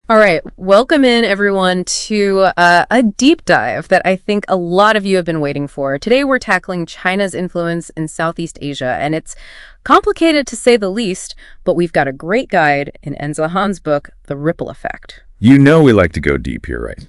All right, welcome in everyone to a deep dive that I think a lot of you have been waiting for. Today we're tackling China's influence in Southeast Asia, and it's complicated to say the least, but we've got a great guide in Enzo Han's book, The Ripple Effect. You know we like to go deep here, right?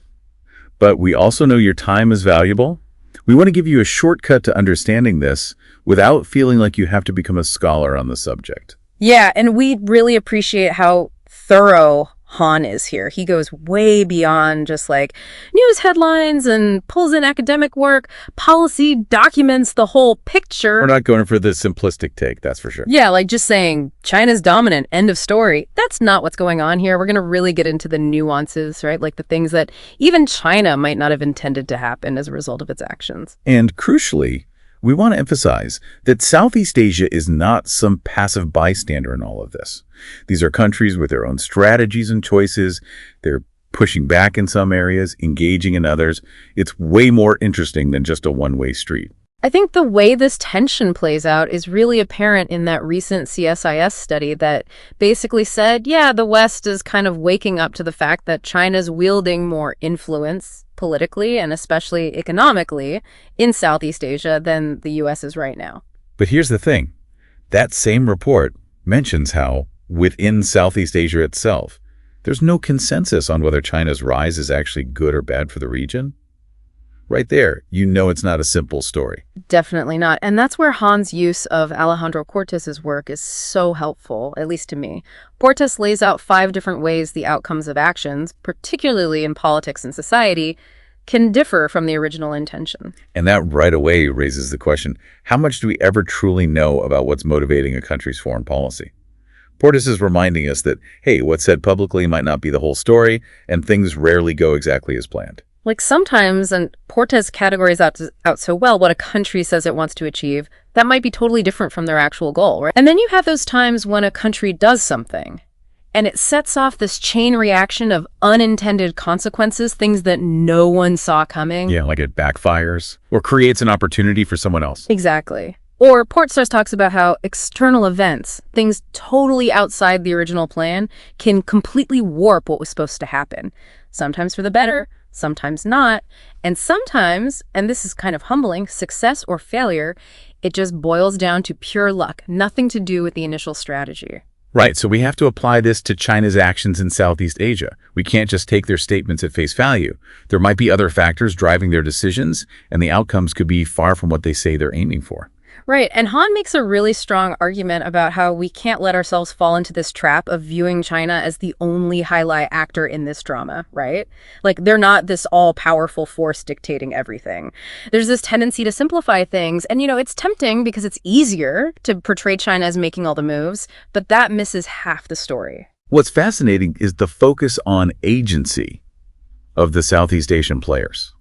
But we also know your time is valuable. We want to give you a shortcut to understanding this without feeling like you have to become a scholar on the subject. Yeah, and we really appreciate how thorough Han is here. He goes way beyond just like news headlines and pulls in academic work, policy, documents the whole picture. We're not going for the simplistic take, that's for sure. Yeah, like just saying China's dominant, end of story. That's not what's going on here. We're going to really get into the nuances, right? Like the things that even China might not have intended to happen as a result of its actions. And crucially, we want to emphasize that Southeast Asia is not some passive bystander in all of this. These are countries with their own strategies and choices. They're pushing back in some areas, engaging in others. It's way more interesting than just a one-way street. I think the way this tension plays out is really apparent in that recent CSIS study that basically said, yeah, the West is kind of waking up to the fact that China's wielding more influence politically and especially economically in Southeast Asia than the U.S. is right now. But here's the thing. That same report mentions how, within Southeast Asia itself, there's no consensus on whether China's rise is actually good or bad for the region. Right there, you know it's not a simple story. Definitely not. And that's where Han's use of Alejandro Cortes's work is so helpful, at least to me. Cortes lays out 5 different ways the outcomes of actions, particularly in politics and society, can differ from the original intention. And that right away raises the question, how much do we ever truly know about what's motivating a country's foreign policy? Portes is reminding us that, hey, what's said publicly might not be the whole story, and things rarely go exactly as planned. Like sometimes, and Portes categorizes out so well what a country says it wants to achieve, that might be totally different from their actual goal, right? And then you have those times when a country does something, and it sets off this chain reaction of unintended consequences, things that no one saw coming. Yeah, like it backfires or creates an opportunity for someone else. Exactly. Or Portes talks about how external events, things totally outside the original plan, can completely warp what was supposed to happen. Sometimes for the better, sometimes not. And sometimes, and this is kind of humbling, success or failure, it just boils down to pure luck, nothing to do with the initial strategy. Right, so we have to apply this to China's actions in Southeast Asia. We can't just take their statements at face value. There might be other factors driving their decisions, and the outcomes could be far from what they say they're aiming for. Right, and Han makes a really strong argument about how we can't let ourselves fall into this trap of viewing China as the only highlight actor in this drama, right? Like, they're not this all-powerful force dictating everything. There's this tendency to simplify things, and, it's tempting because it's easier to portray China as making all the moves, but that misses half the story. What's fascinating is the focus on agency of the Southeast Asian players,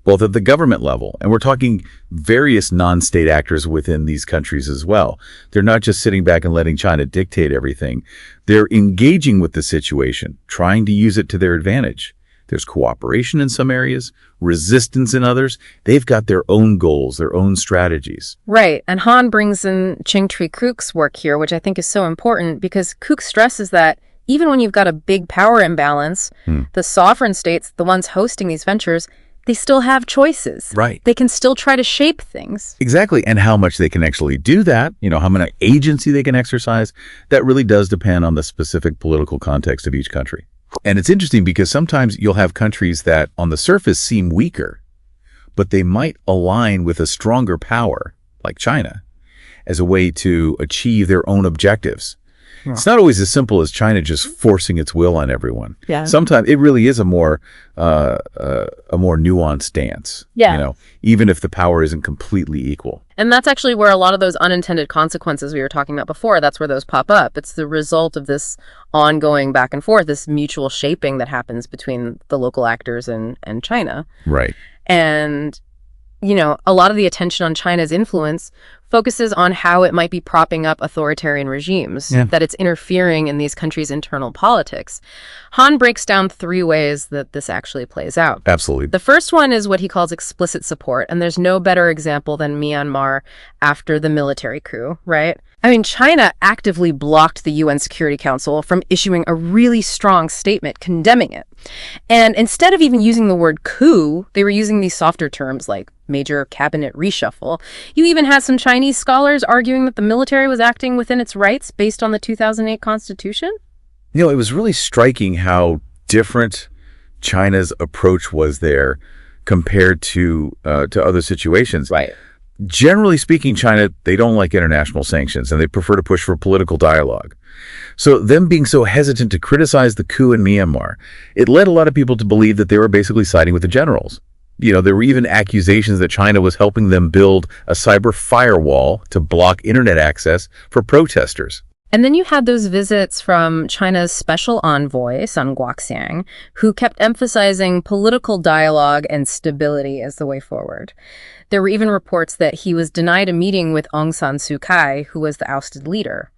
both at the government level, and we're talking various non-state actors within these countries as well. They're not just sitting back and letting China dictate everything. They're engaging with the situation, trying to use it to their advantage. There's cooperation in some areas, resistance in others. They've got their own goals, their own strategies. Right, and Han brings in Ching-Tree Kook's work here, which I think is so important because Kook stresses that even when you've got a big power imbalance, the sovereign states, the ones hosting these ventures, they still have choices. Right. They can still try to shape things. Exactly. And how much they can actually do that, how much agency they can exercise, that really does depend on the specific political context of each country. And it's interesting because sometimes you'll have countries that on the surface seem weaker, but they might align with a stronger power, like China, as a way to achieve their own objectives. It's not always as simple as China just forcing its will on everyone. Yeah. Sometimes it really is a more nuanced dance. Yeah. Even if the power isn't completely equal. And that's actually where a lot of those unintended consequences we were talking about before, that's where those pop up. It's the result of this ongoing back and forth, this mutual shaping that happens between the local actors and China. Right. And a lot of the attention on China's influence focuses on how it might be propping up authoritarian regimes, that it's interfering in these countries' internal politics. Han breaks down 3 ways that this actually plays out. Absolutely. The first one is what he calls explicit support, and there's no better example than Myanmar after the military coup, right? I mean, China actively blocked the UN Security Council from issuing a really strong statement condemning it. And instead of even using the word coup, they were using these softer terms like major cabinet reshuffle. You even had some Chinese scholars arguing that the military was acting within its rights based on the 2008 constitution. It was really striking how different China's approach was there compared to other situations. Right. Generally speaking, China, they don't like international sanctions, and they prefer to push for political dialogue. So them being so hesitant to criticize the coup in Myanmar, it led a lot of people to believe that they were basically siding with the generals. There were even accusations that China was helping them build a cyber firewall to block internet access for protesters. And then you had those visits from China's special envoy, Sun Guoxiang, who kept emphasizing political dialogue and stability as the way forward. There were even reports that he was denied a meeting with Aung San Suu Kyi, who was the ousted leader.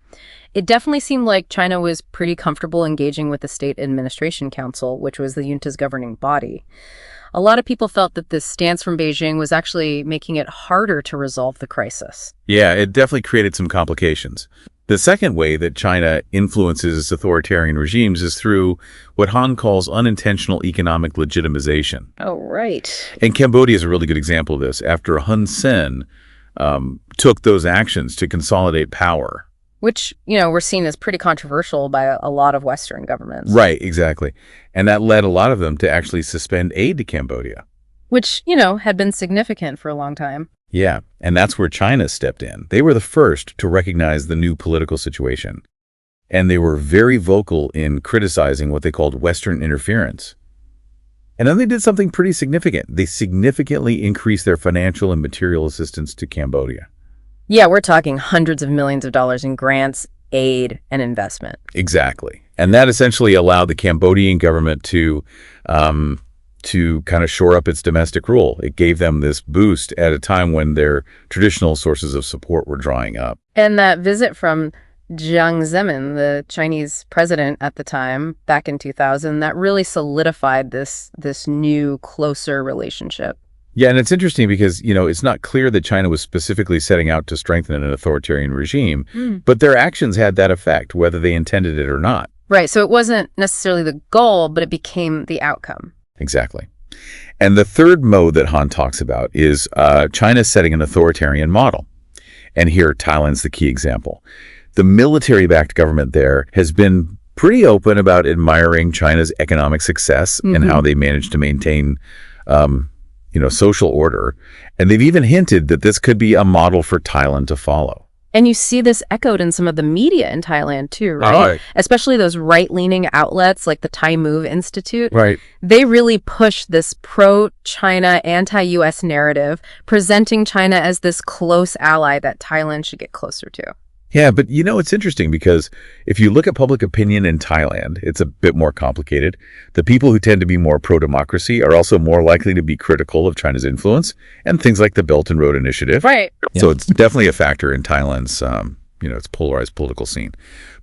It definitely seemed like China was pretty comfortable engaging with the State Administration Council, which was the junta's governing body. A lot of people felt that this stance from Beijing was actually making it harder to resolve the crisis. Yeah, it definitely created some complications. The second way that China influences authoritarian regimes is through what Han calls unintentional economic legitimization. Oh, right. And Cambodia is a really good example of this. After Hun Sen took those actions to consolidate power. Which, were seen as pretty controversial by a lot of Western governments. Right, exactly. And that led a lot of them to actually suspend aid to Cambodia. Which, had been significant for a long time. Yeah, and that's where China stepped in. They were the first to recognize the new political situation. And they were very vocal in criticizing what they called Western interference. And then they did something pretty significant. They significantly increased their financial and material assistance to Cambodia. Yeah, we're talking hundreds of millions of dollars in grants, aid, and investment. Exactly. And that essentially allowed the Cambodian government to kind of shore up its domestic rule. It gave them this boost at a time when their traditional sources of support were drying up. And that visit from Jiang Zemin, the Chinese president at the time, back in 2000, that really solidified this new, closer relationship. Yeah, and it's interesting because, it's not clear that China was specifically setting out to strengthen an authoritarian regime, but their actions had that effect, whether they intended it or not. Right, so it wasn't necessarily the goal, but it became the outcome. Exactly. And the third mode that Han talks about is China setting an authoritarian model. And here, Thailand's the key example. The military-backed government there has been pretty open about admiring China's economic success and how they managed to maintain social order. And they've even hinted that this could be a model for Thailand to follow. And you see this echoed in some of the media in Thailand too, right? Right. Especially those right-leaning outlets like the Thai Move Institute. Right. They really push this pro-China, anti-US narrative, presenting China as this close ally that Thailand should get closer to. Yeah, but it's interesting because if you look at public opinion in Thailand, it's a bit more complicated. The people who tend to be more pro-democracy are also more likely to be critical of China's influence and things like the Belt and Road Initiative. Right. So it's definitely a factor in Thailand's, its polarized political scene.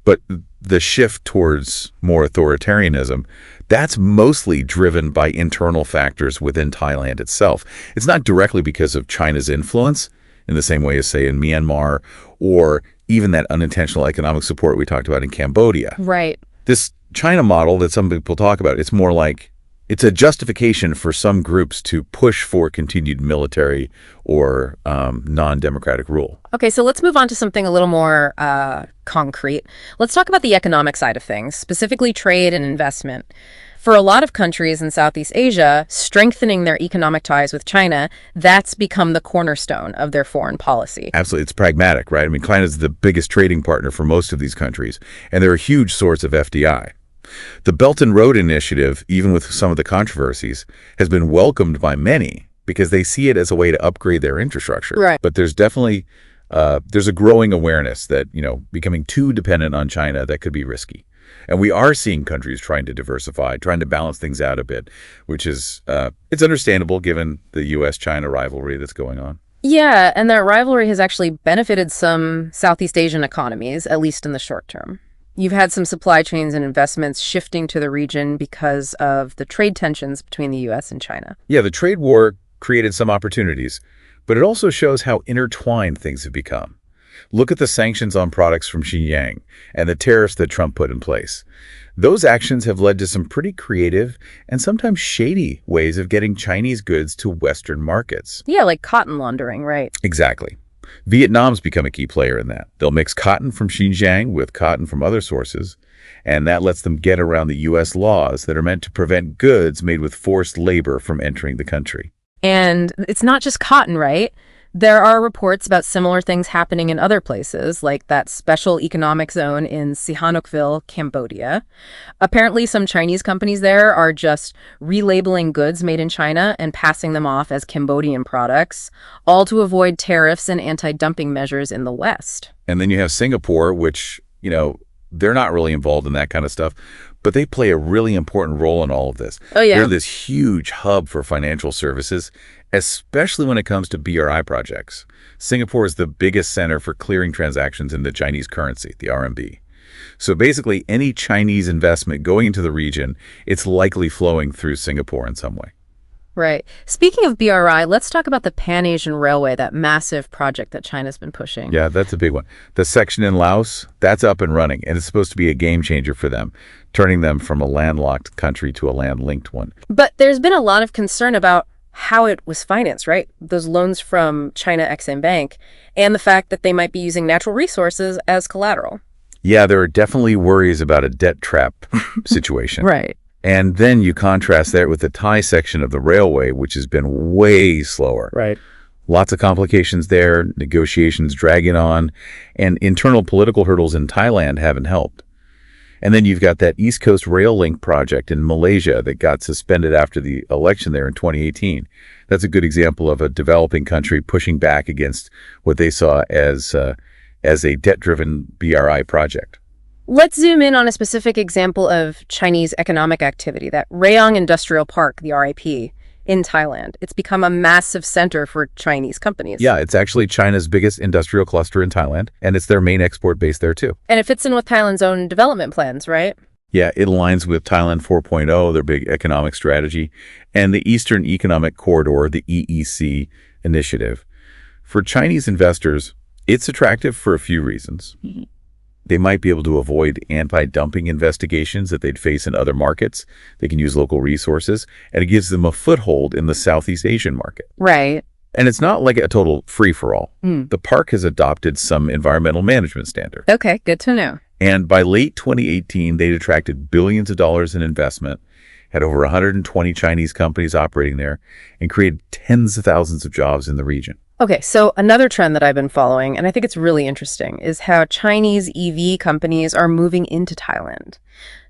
But the shift towards more authoritarianism, that's mostly driven by internal factors within Thailand itself. It's not directly because of China's influence in the same way as, say, in Myanmar or even that unintentional economic support we talked about in Cambodia. Right. This China model that some people talk about, it's more like it's a justification for some groups to push for continued military or non-democratic rule. Okay, so let's move on to something a little more concrete. Let's talk about the economic side of things, specifically trade and investment. For a lot of countries in Southeast Asia, strengthening their economic ties with China, that's become the cornerstone of their foreign policy. Absolutely. It's pragmatic, right? I mean, China is the biggest trading partner for most of these countries, and they're a huge source of FDI. The Belt and Road Initiative, even with some of the controversies, has been welcomed by many because they see it as a way to upgrade their infrastructure. Right. But there's definitely there's a growing awareness that, becoming too dependent on China, that could be risky. And we are seeing countries trying to diversify, trying to balance things out a bit, which is, it's understandable given the U.S.-China rivalry that's going on. Yeah, and that rivalry has actually benefited some Southeast Asian economies, at least in the short term. You've had some supply chains and investments shifting to the region because of the trade tensions between the U.S. and China. Yeah, the trade war created some opportunities, but it also shows how intertwined things have become. Look at the sanctions on products from Xinjiang and the tariffs that Trump put in place. Those actions have led to some pretty creative and sometimes shady ways of getting Chinese goods to Western markets. Yeah, like cotton laundering, right? Exactly. Vietnam's become a key player in that. They'll mix cotton from Xinjiang with cotton from other sources, and that lets them get around the U.S. laws that are meant to prevent goods made with forced labor from entering the country. And it's not just cotton, right? There are reports about similar things happening in other places, like that special economic zone in Sihanoukville, Cambodia. Apparently, some Chinese companies there are just relabeling goods made in China and passing them off as Cambodian products, all to avoid tariffs and anti-dumping measures in the West. And then you have Singapore, which, they're not really involved in that kind of stuff, but they play a really important role in all of this. Oh, yeah. They're this huge hub for financial services, especially when it comes to BRI projects. Singapore is the biggest center for clearing transactions in the Chinese currency, the RMB. So basically, any Chinese investment going into the region, it's likely flowing through Singapore in some way. Right. Speaking of BRI, let's talk about the Pan-Asian Railway, that massive project that China's been pushing. Yeah, that's a big one. The section in Laos, that's up and running, and it's supposed to be a game changer for them, turning them from a landlocked country to a land-linked one. But there's been a lot of concern about how it was financed, right? Those loans from China Exim Bank, and the fact that they might be using natural resources as collateral. Yeah, there are definitely worries about a debt trap situation. Right. And then you contrast that with the Thai section of the railway, which has been way slower. Right. Lots of complications there, negotiations dragging on, and internal political hurdles in Thailand haven't helped. And then you've got that East Coast Rail Link project in Malaysia that got suspended after the election there in 2018. That's a good example of a developing country pushing back against what they saw as a debt-driven BRI project. Let's zoom in on a specific example of Chinese economic activity, that Rayong Industrial Park, the RIP, in Thailand. It's become a massive center for Chinese companies. Yeah, it's actually China's biggest industrial cluster in Thailand, and it's their main export base there too. And it fits in with Thailand's own development plans, right? Yeah, it aligns with Thailand 4.0, their big economic strategy, and the Eastern Economic Corridor, the EEC initiative. For Chinese investors, it's attractive for a few reasons. They might be able to avoid anti-dumping investigations that they'd face in other markets. They can use local resources, and it gives them a foothold in the Southeast Asian market. Right. And it's not like a total free-for-all. The park has adopted some environmental management standards. Okay, good to know. And by late 2018, they'd attracted billions of dollars in investment, had over 120 Chinese companies operating there, and created tens of thousands of jobs in the region. Okay, so another trend that I've been following, and I think it's really interesting, is how Chinese EV companies are moving into Thailand.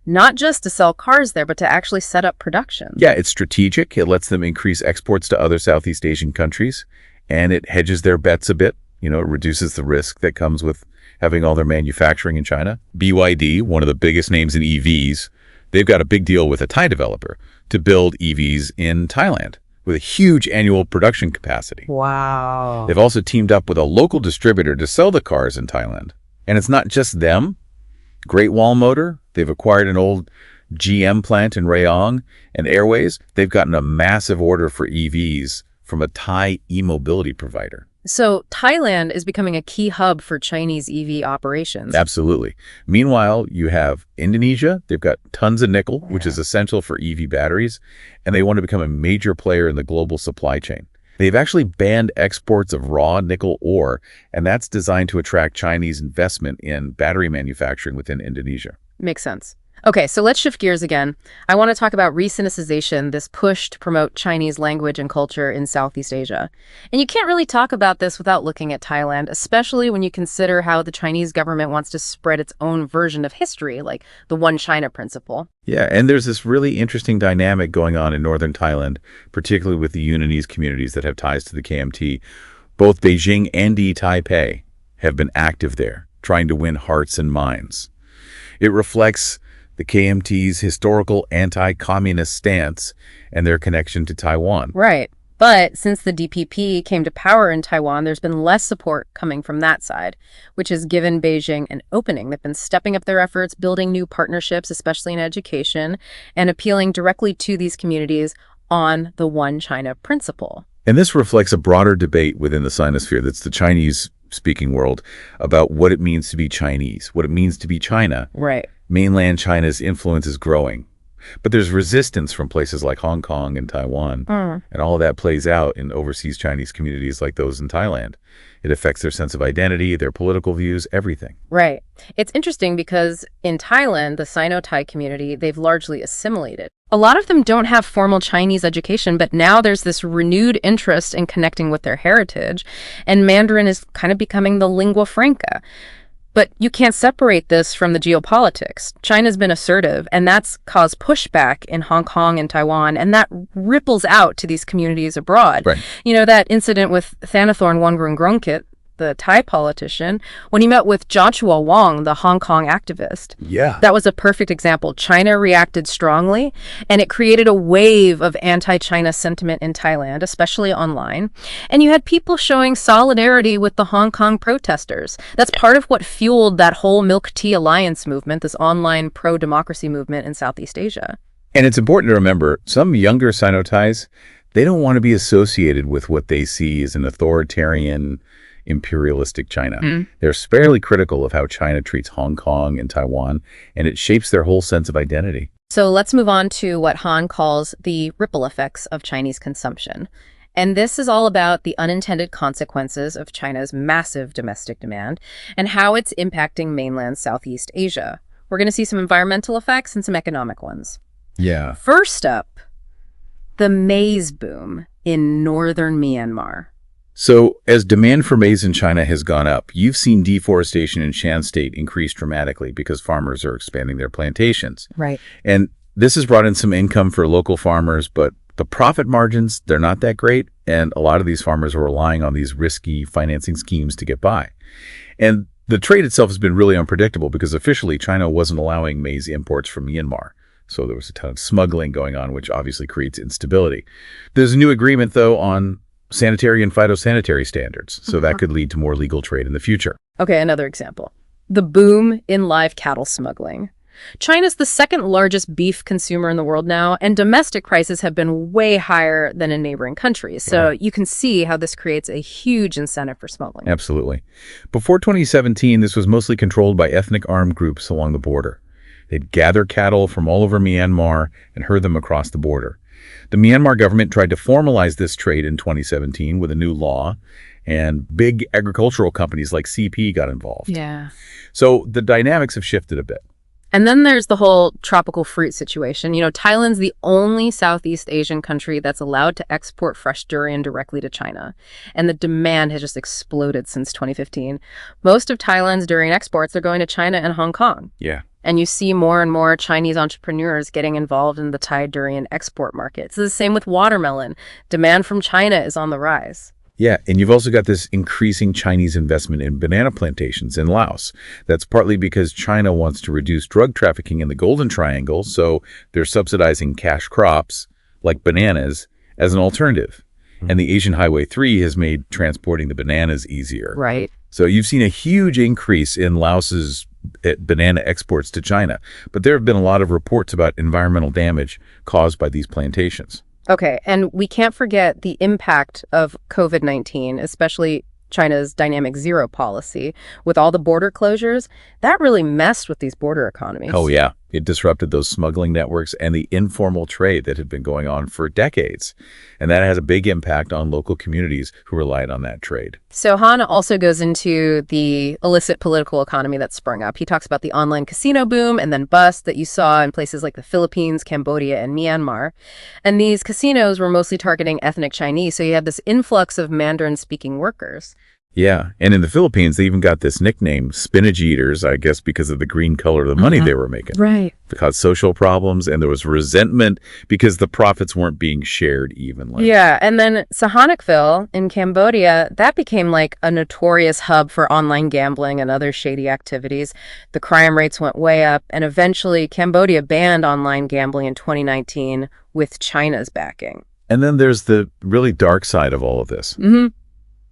Not just to sell cars there, but to actually set up production. Yeah, it's strategic. It lets them increase exports to other Southeast Asian countries, and it hedges their bets a bit. It reduces the risk that comes with having all their manufacturing in China. BYD, one of the biggest names in EVs, they've got a big deal with a Thai developer to build EVs in Thailand, with a huge annual production capacity. Wow. They've also teamed up with a local distributor to sell the cars in Thailand. And it's not just them. Great Wall Motor, they've acquired an old GM plant in Rayong, and Airways, they've gotten a massive order for EVs from a Thai e-mobility provider. So Thailand is becoming a key hub for Chinese EV operations. Absolutely. Meanwhile, you have Indonesia. They've got tons of nickel, which is essential for EV batteries, and they want to become a major player in the global supply chain. They've actually banned exports of raw nickel ore, and that's designed to attract Chinese investment in battery manufacturing within Indonesia. Makes sense. Okay, so let's shift gears again. I want to talk about re-Sinicization, this push to promote Chinese language and culture in Southeast Asia. And you can't really talk about this without looking at Thailand, especially when you consider how the Chinese government wants to spread its own version of history, like the One China principle. Yeah, and there's this really interesting dynamic going on in northern Thailand, particularly with the Unionese communities that have ties to the KMT. Both Beijing and Taipei have been active there, trying to win hearts and minds. It reflects the KMT's historical anti-communist stance and their connection to Taiwan. Right. But since the DPP came to power in Taiwan, there's been less support coming from that side, which has given Beijing an opening. They've been stepping up their efforts, building new partnerships, especially in education, and appealing directly to these communities on the One China principle. And this reflects a broader debate within the Sinosphere that's the Chinese speaking world about what it means to be Chinese, what it means to be China. Right. Mainland China's influence is growing. But there's resistance from places like Hong Kong and Taiwan, and all of that plays out in overseas Chinese communities like those in Thailand. It affects their sense of identity, their political views, everything. Right. It's interesting because in Thailand, the Sino-Thai community, they've largely assimilated. A lot of them don't have formal Chinese education, but now there's this renewed interest in connecting with their heritage, and Mandarin is kind of becoming the lingua franca. But you can't separate this from the geopolitics. China's been assertive, and that's caused pushback in Hong Kong and Taiwan, and that ripples out to these communities abroad. Right. You know, that incident with Thanathorn Wongrunggrungkit, the Thai politician, when he met with Joshua Wong, the Hong Kong activist. Yeah. That was a perfect example. China reacted strongly, and it created a wave of anti-China sentiment in Thailand, especially online. And you had people showing solidarity with the Hong Kong protesters. That's part of what fueled that whole Milk Tea Alliance movement, this online pro-democracy movement in Southeast Asia. And it's important to remember, some younger Sino-Thais, they don't want to be associated with what they see as an authoritarian, imperialistic China. They're fairly critical of how China treats Hong Kong and Taiwan, and it shapes their whole sense of identity. So let's move on to what Han calls the ripple effects of Chinese consumption. And this is all about the unintended consequences of China's massive domestic demand and how it's impacting mainland Southeast Asia. We're going to see some environmental effects and some economic ones. Yeah. First up, the maize boom in northern Myanmar. So as demand for maize in China has gone up, you've seen deforestation in Shan State increase dramatically because farmers are expanding their plantations. Right. And this has brought in some income for local farmers, but the profit margins, they're not that great. And a lot of these farmers are relying on these risky financing schemes to get by. And the trade itself has been really unpredictable because officially China wasn't allowing maize imports from Myanmar. So there was a ton of smuggling going on, which obviously creates instability. There's a new agreement, though, on sanitary and phytosanitary standards, so that could lead to more legal trade in the future. Okay, another example. The boom in live cattle smuggling. China's the second largest beef consumer in the world now, and domestic prices have been way higher than in neighboring countries. So you can see how this creates a huge incentive for smuggling. Absolutely. Before 2017, this was mostly controlled by ethnic armed groups along the border. They'd gather cattle from all over Myanmar and herd them across the border. The Myanmar government tried to formalize this trade in 2017 with a new law, and big agricultural companies like CP got involved. Yeah. So the dynamics have shifted a bit. And then there's the whole tropical fruit situation. You know, Thailand's the only Southeast Asian country that's allowed to export fresh durian directly to China. And the demand has just exploded since 2015. Most of Thailand's durian exports are going to China and Hong Kong. Yeah. And you see more and more Chinese entrepreneurs getting involved in the Thai durian export market. It's the same with watermelon. Demand from China is on the rise. Yeah, and you've also got this increasing Chinese investment in banana plantations in Laos. That's partly because China wants to reduce drug trafficking in the Golden Triangle, so they're subsidizing cash crops, like bananas, as an alternative. And the Asian Highway 3 has made transporting the bananas easier. Right. So you've seen a huge increase in Laos's banana exports to China, but there have been a lot of reports about environmental damage caused by these plantations. Okay, and we can't forget the impact of COVID-19, especially China's dynamic zero policy. With all the border closures, that really messed with these border economies. Oh, yeah. It disrupted those smuggling networks and the informal trade that had been going on for decades. And that has a big impact on local communities who relied on that trade. So Han also goes into the illicit political economy that sprung up. He talks about the online casino boom and then bust that you saw in places like the Philippines, Cambodia, and Myanmar. And these casinos were mostly targeting ethnic Chinese, so you had this influx of Mandarin-speaking workers. Yeah, and in the Philippines, they even got this nickname, spinach eaters, I guess because of the green color of the money they were making. Right. It caused social problems, and there was resentment because the profits weren't being shared evenly. Yeah, and then Sihanoukville in Cambodia, that became like a notorious hub for online gambling and other shady activities. The crime rates went way up, and eventually Cambodia banned online gambling in 2019 with China's backing. And then there's the really dark side of all of this.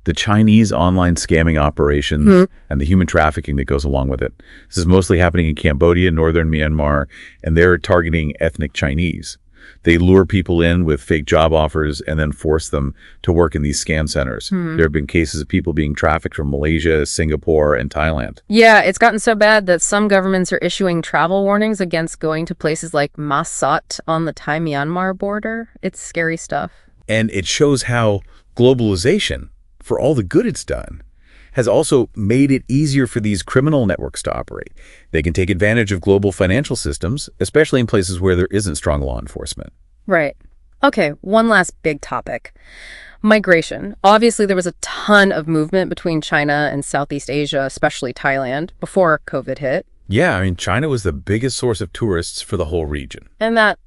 The Chinese online scamming operations and the human trafficking that goes along with it. This is mostly happening in Cambodia, northern Myanmar, and they're targeting ethnic Chinese. They lure people in with fake job offers and then force them to work in these scam centers. There have been cases of people being trafficked from Malaysia, Singapore, and Thailand. Yeah, it's gotten so bad that some governments are issuing travel warnings against going to places like Masat on the Thai-Myanmar border. It's scary stuff. And it shows how globalization, for all the good it's done, has also made it easier for these criminal networks to operate. They can take advantage of global financial systems, especially in places where there isn't strong law enforcement. Right. Okay, one last big topic. Migration. Obviously, there was a ton of movement between China and Southeast Asia, especially Thailand, before COVID hit. Yeah, I mean, China was the biggest source of tourists for the whole region. And that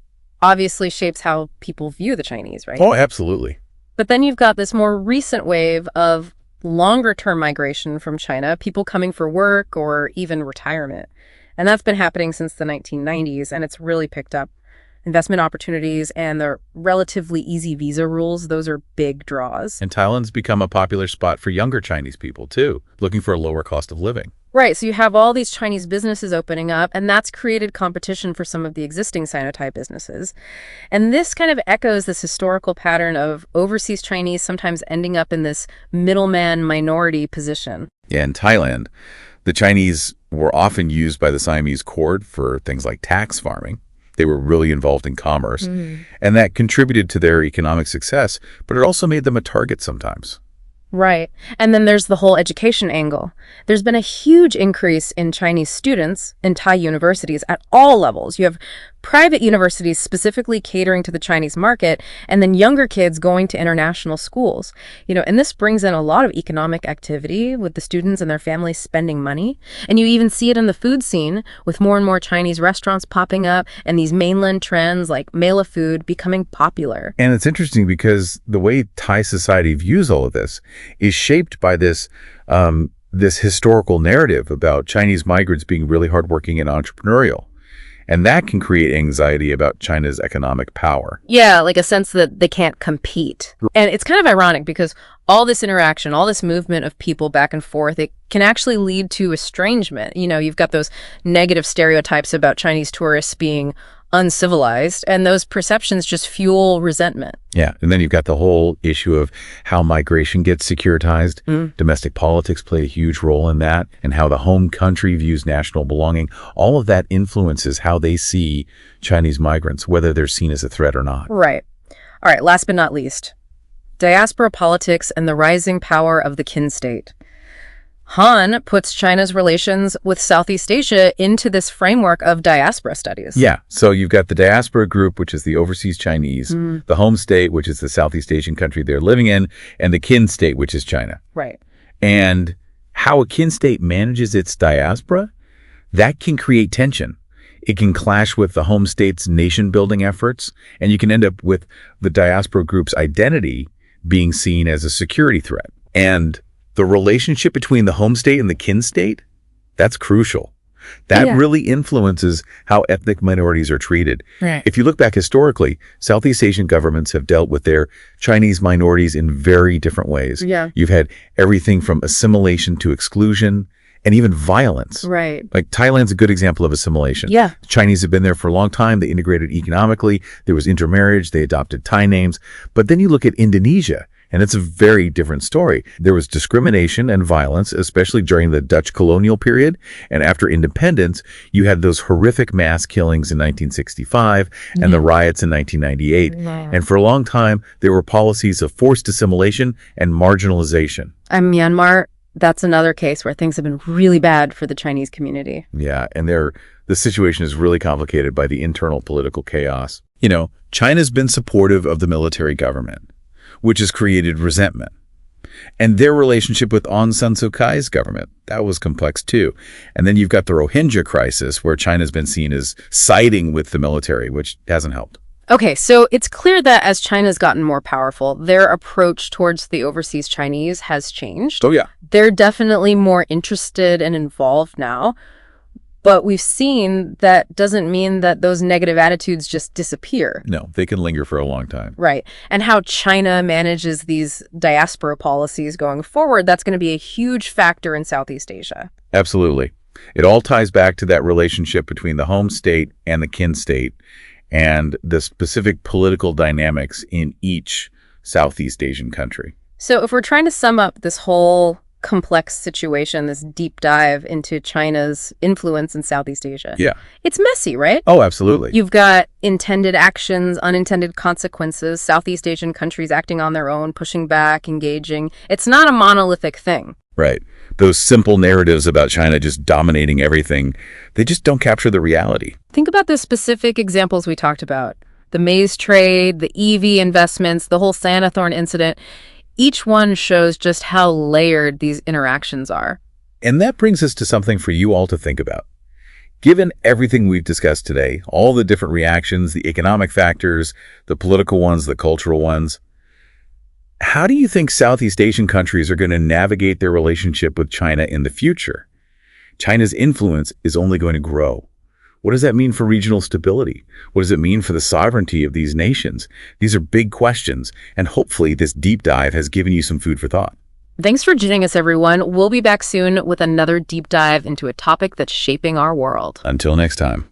obviously shapes how people view the Chinese, right? Oh, absolutely. But then you've got this more recent wave of longer-term migration from China, people coming for work or even retirement. And that's been happening since the 1990s, and it's really picked up. Investment opportunities and the relatively easy visa rules, those are big draws. And Thailand's become a popular spot for younger Chinese people, too, looking for a lower cost of living. Right, so you have all these Chinese businesses opening up, and that's created competition for some of the existing Sino-Thai businesses. And this kind of echoes this historical pattern of overseas Chinese sometimes ending up in this middleman minority position. Yeah, in Thailand, the Chinese were often used by the Siamese court for things like tax farming. They were really involved in commerce, and that contributed to their economic success, but it also made them a target sometimes. Right. And then there's the whole education angle. There's been a huge increase in Chinese students in Thai universities at all levels. You have private universities specifically catering to the Chinese market, and then younger kids going to international schools. And this brings in a lot of economic activity with the students and their families spending money. And you even see it in the food scene with more and more Chinese restaurants popping up and these mainland trends like mela food becoming popular. And it's interesting because the way Thai society views all of this is shaped by this historical narrative about Chinese migrants being really hardworking and entrepreneurial. And that can create anxiety about China's economic power. Yeah, like a sense that they can't compete. And it's kind of ironic because all this interaction, all this movement of people back and forth, it can actually lead to estrangement. You've got those negative stereotypes about Chinese tourists being uncivilized, and those perceptions just fuel resentment. Yeah, and then you've got the whole issue of how migration gets securitized. Domestic politics play a huge role in that, and how the home country views national belonging. All of that influences how they see Chinese migrants, whether they're seen as a threat or not. Right. All right, last but not least, diaspora politics and the rising power of the kin state. Han puts China's relations with Southeast Asia into this framework of diaspora studies. Yeah, so you've got the diaspora group, which is the overseas Chinese, the home state, which is the Southeast Asian country they're living in, and the kin state, which is China. Right. And how a kin state manages its diaspora, that can create tension. It can clash with the home state's nation-building efforts, and you can end up with the diaspora group's identity being seen as a security threat. And the relationship between the home state and the kin state, that's crucial. That really influences how ethnic minorities are treated. Right. If you look back historically, Southeast Asian governments have dealt with their Chinese minorities in very different ways. Yeah. You've had everything from assimilation to exclusion and even violence. Right. Like Thailand's a good example of assimilation. Yeah. The Chinese have been there for a long time. They integrated economically. There was intermarriage. They adopted Thai names. But then you look at Indonesia, and it's a very different story. There was discrimination and violence, especially during the Dutch colonial period. And after independence, you had those horrific mass killings in 1965 and the riots in 1998. And for a long time, there were policies of forced assimilation and marginalization. And Myanmar, that's another case where things have been really bad for the Chinese community. Yeah, and the situation is really complicated by the internal political chaos. China's been supportive of the military government, which has created resentment. And their relationship with Aung San Suu Kyi's government, that was complex too. And then you've got the Rohingya crisis, where China's been seen as siding with the military, which hasn't helped. Okay, so it's clear that as China's gotten more powerful, their approach towards the overseas Chinese has changed. Oh, yeah. They're definitely more interested and involved now. But we've seen that doesn't mean that those negative attitudes just disappear. No, they can linger for a long time. Right. And how China manages these diaspora policies going forward, that's going to be a huge factor in Southeast Asia. Absolutely. It all ties back to that relationship between the home state and the kin state. and the specific political dynamics in each Southeast Asian country. So if we're trying to sum up this whole complex situation, this deep dive into China's influence in Southeast Asia, Yeah. it's messy, right? Oh, absolutely. You've got intended actions, unintended consequences, Southeast Asian countries acting on their own, pushing back, engaging. It's not a monolithic thing. Right. Those simple narratives about China just dominating everything, they just don't capture the reality. Think about the specific examples we talked about. The maize trade, the EV investments, the whole Sanathorn incident. Each one shows just how layered these interactions are. And that brings us to something for you all to think about. Given everything we've discussed today, all the different reactions, the economic factors, the political ones, the cultural ones, how do you think Southeast Asian countries are going to navigate their relationship with China in the future? China's influence is only going to grow. What does that mean for regional stability? What does it mean for the sovereignty of these nations? These are big questions, and hopefully this deep dive has given you some food for thought. Thanks for joining us, everyone. We'll be back soon with another deep dive into a topic that's shaping our world. Until next time.